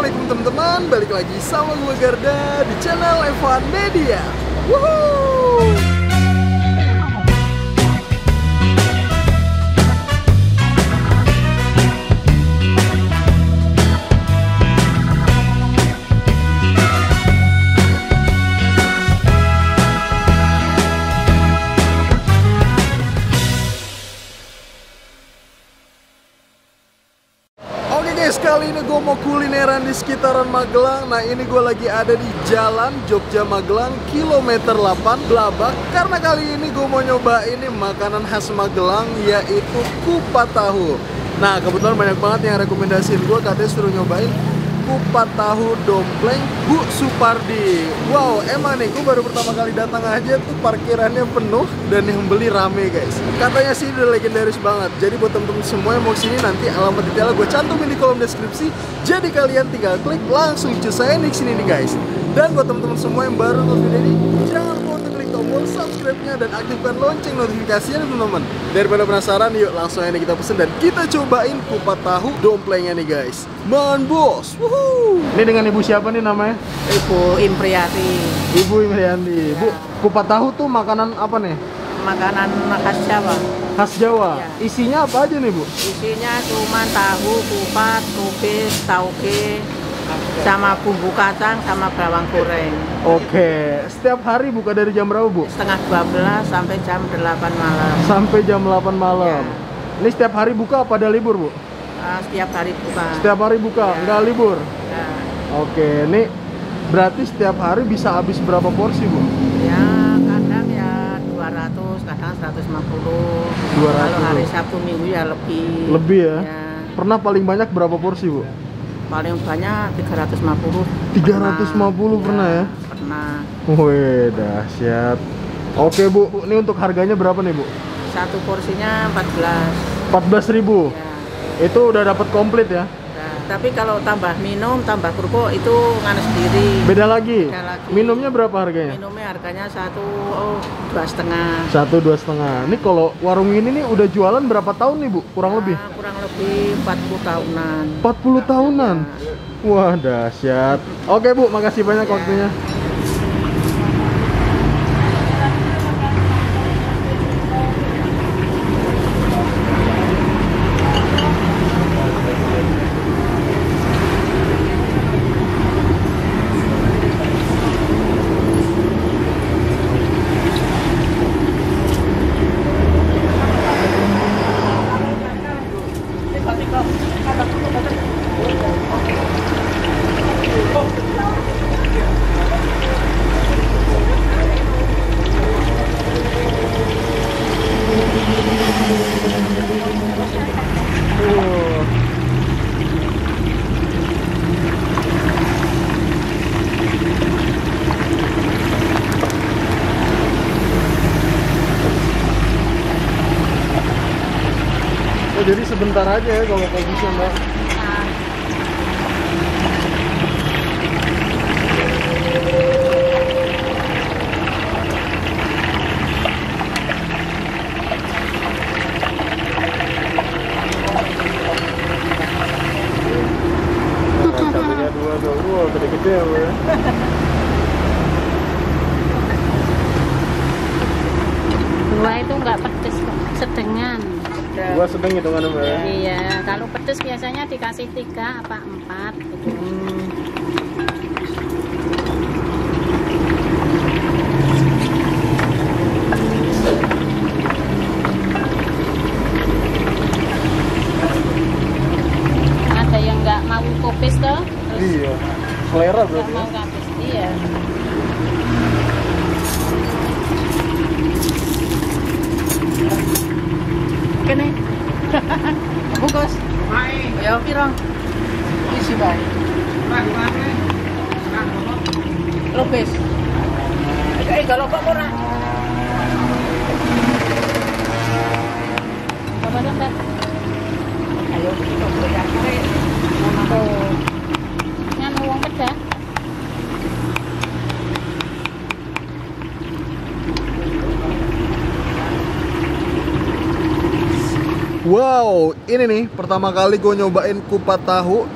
Assalamualaikum teman-teman, balik lagi sama gue Garda di channel F1 Media. Woohoo! Kali ini gue mau kulineran di sekitaran Magelang. Nah ini gue lagi ada di Jalan Jogja Magelang kilometer 8 Blabak. Karena kali ini gue mau nyobain ini makanan khas Magelang, yaitu kupat tahu. Nah kebetulan banyak banget yang rekomendasiin gue, katanya suruh nyobain kupat tahu dompleng Bu Supardi. Wow, emang nih gue baru pertama kali datang aja tuh parkirannya penuh dan yang beli rame guys. Katanya sih udah legendaris banget. Jadi buat temen-temen semua yang mau kesini, nanti alamat detailnya gue cantumin di kolom deskripsi. Jadi kalian tinggal klik langsung cus saya di sini nih guys. Dan buat temen-temen semua yang baru nonton video ini, jangan lupa untuk klik tombol subscribe-nya dan aktifkan lonceng notifikasinya teman-teman. Daripada penasaran, yuk langsung aja kita pesen dan kita cobain kupat tahu domplengnya nih guys. Man bos, wuhuu. Ini dengan ibu siapa nih namanya? Ibu Impriati. Ibu Impriati. Bu, kupat tahu tuh makanan apa nih? Makanan khas Jawa. Khas Jawa. Ya. Isinya apa aja nih Bu? Isinya cuma tahu, kupat, kubis, tauge, sama bumbu kacang, sama bawang goreng. Oke. Setiap hari buka dari jam berapa Bu? Setengah 12 sampai jam 8 malam. Sampai jam 8 malam. Ya. Ini setiap hari buka apa ada libur Bu? Setiap hari buka. Setiap hari buka, Ya. nggak libur? Ya. Oke, ini berarti setiap hari bisa habis berapa porsi Bu? Ya, kadang ya 200, kadang 150. 200. Kalau hari Sabtu Minggu ya lebih. Lebih ya? Ya. Pernah paling banyak berapa porsi Bu? Paling banyak 350. 350 pernah ya? Pernah. Wih, dahsyat. Oke Bu, ini untuk harganya berapa nih Bu? Satu porsinya 14. 14.000. Ya. Itu udah dapat komplit ya? Nah, tapi kalau tambah minum, tambah kerupuk itu nganu sendiri. Beda lagi? Beda lagi. Minumnya berapa harganya? Minumnya harganya 2,5. 1, 2,5. Ini kalau warung ini nih udah jualan berapa tahun nih Bu? Kurang lebih? Kurang lebih 40 tahunan. 40 tahunan? Ya. Wah, dahsyat. Oke Bu, makasih banyak Ya. waktunya. Jadi sebentar aja ya kalau kayak gitu Mbak. Cabenya dua tuh, wah gede-gede ya Bu ya. Dua itu nggak pedes kok, sedengan. Dua sedang hitungan Mbak ya? Iya, kalau pedes biasanya dikasih 3 apa 4 gitu. Ada yang nggak mau kopis tuh, terus Iya, selera nggak berarti mau ya? kopis. Iya. Kene. Bungkus. Ya piro? Isi bae. Lopes. Kalau kok ora. Apa dah? Ayo kita belajar. Oh. Nganu wong pedah. Wow, ini nih pertama kali gue nyobain kupat tahu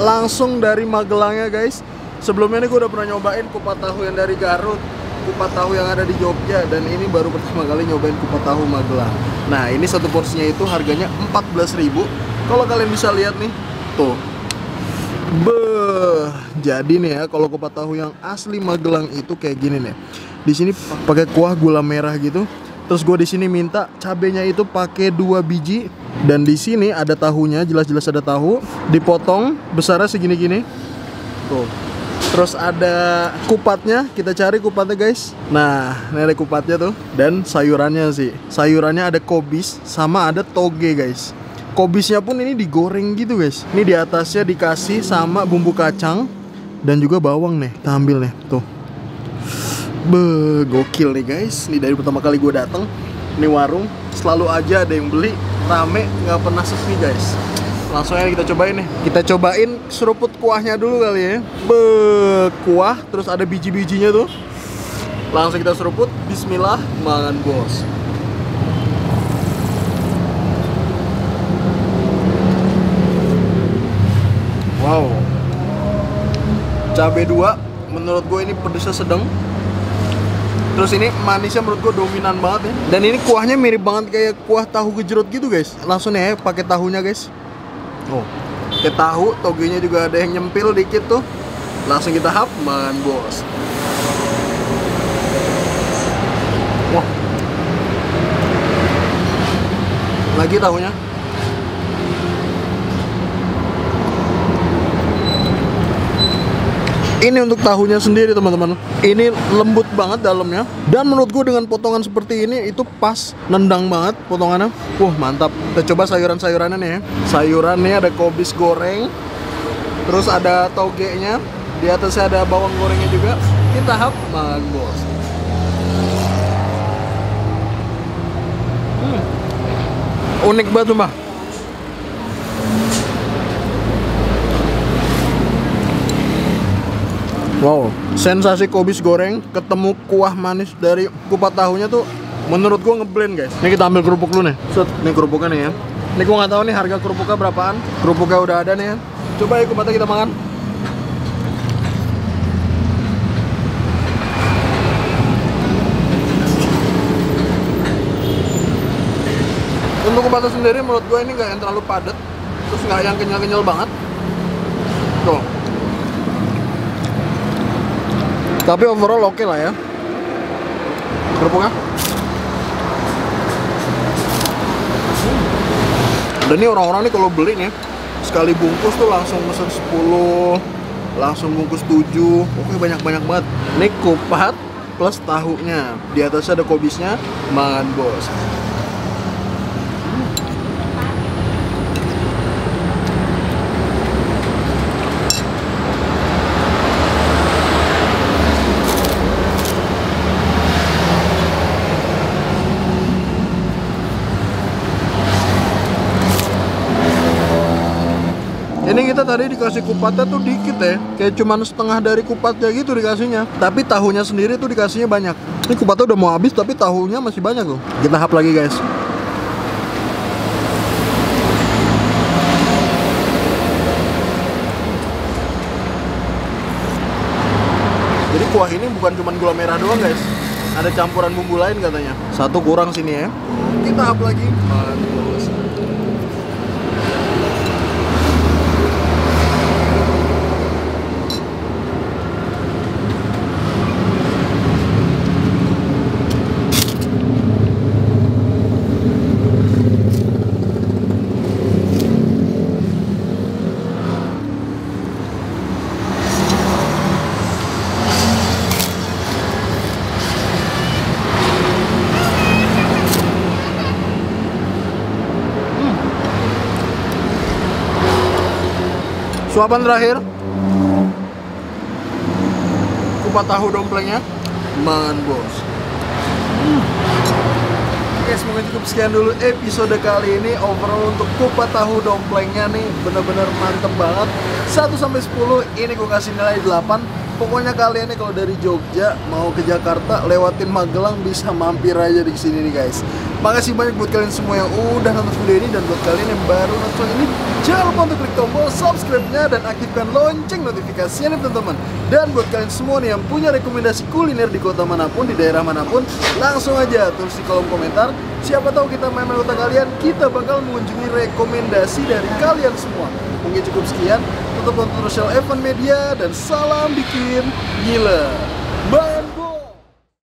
langsung dari Magelangnya guys. Sebelumnya nih gue udah pernah nyobain kupat tahu yang dari Garut, kupat tahu yang ada di Jogja, dan ini baru pertama kali nyobain kupat tahu Magelang. Nah ini satu porsinya itu harganya 14.000. Kalau kalian bisa lihat nih, tuh. Beuh, jadi nih ya kalau kupat tahu yang asli Magelang itu kayak gini nih. Di sini pakai kuah gula merah gitu. Terus gue di sini minta cabenya itu pakai 2 biji, dan di sini ada tahunya, jelas-jelas ada tahu, dipotong besarnya segini-gini. Tuh. Terus ada kupatnya, kita cari kupatnya guys. Nah, ini ada kupatnya tuh, dan sayurannya sih. Sayurannya ada kobis sama ada toge guys. Kobisnya pun ini digoreng gitu guys. Ini di atasnya dikasih sama bumbu kacang dan juga bawang nih. Kita ambil nih, tuh. Beuh, gokil nih guys. Ini dari pertama kali gue dateng. Ini warung selalu aja ada yang beli, rame, nggak pernah sepi guys. Langsung aja kita cobain nih. Kita cobain seruput kuahnya dulu kali ya. Beuh, kuah terus ada biji-bijinya tuh. Langsung kita seruput. Bismillah, makan bos. Wow, cabai 2, menurut gue ini pedesnya sedang. Terus ini manisnya menurut gue dominan banget ya. Dan ini kuahnya mirip banget kayak kuah tahu gejrot gitu guys. Langsung ya pakai tahunya guys. Oh, kayak tahu, togenya juga ada yang nyempil dikit tuh. Langsung kita hap, makan bos. Wah, lagi tahunya. Ini untuk tahunya sendiri teman-teman. Ini lembut banget dalamnya. Dan menurut gue dengan potongan seperti ini itu pas, nendang banget potongannya. Wah mantap. Kita coba sayuran-sayurannya nih ya. Sayurannya ada kobis goreng, terus ada togenya, di atasnya ada bawang gorengnya juga. Kita hap, makan bos. Unik banget tuh mbak. Wow, sensasi kobis goreng ketemu kuah manis dari kupat tahunya tuh menurut gua ngeblend guys. Ini kita ambil kerupuk dulu nih. Set, ini kerupuknya nih ya. Ini gua nggak tahu nih harga kerupuknya berapaan. Kerupuknya udah ada nih ya. Coba ya kupatnya kita makan. Untuk kupatnya sendiri menurut gua ini nggak yang terlalu padat, terus nggak yang kenyal-kenyal banget. Tuh. Tapi overall oke lah ya kerupuknya. Dan ini orang-orang nih kalau beli nih sekali bungkus tuh langsung pesen 10, langsung bungkus 7. Oke, banyak-banyak banget. Ini kupat plus tahunya, di atasnya ada kobisnya, makan bos. Ini kita tadi dikasih kupatnya tuh dikit ya, kayak cuman setengah dari kupatnya gitu dikasihnya. Tapi tahunya sendiri tuh dikasihnya banyak. Ini kupatnya udah mau habis tapi tahunya masih banyak tuh. Kita hap lagi guys. Jadi kuah ini bukan cuman gula merah doang guys, ada campuran bumbu lain katanya. Satu kurang sini ya. Kita hap lagi. Bagus. Suapan terakhir, kupat tahu domplengnya, man bos. Oke, semoga cukup sekian dulu episode kali ini. Overall untuk kupat tahu domplengnya nih bener-bener mantep banget. 1 sampai 10 ini gue kasih nilai 8. Pokoknya kalian nih kalau dari Jogja mau ke Jakarta lewatin Magelang bisa mampir aja di sini nih guys. Makasih banyak buat kalian semua yang udah nonton video ini, dan buat kalian yang baru nonton ini jangan lupa untuk klik tombol subscribe-nya dan aktifkan lonceng notifikasinya nih teman-teman. Dan buat kalian semua nih yang punya rekomendasi kuliner di kota manapun, di daerah manapun, langsung aja tulis di kolom komentar. Siapa tahu kita main-main kota kalian, kita bakal mengunjungi rekomendasi dari kalian semua. Mungkin cukup sekian. Tetap tonton Social Evan Media dan salam bikin gila. Bye.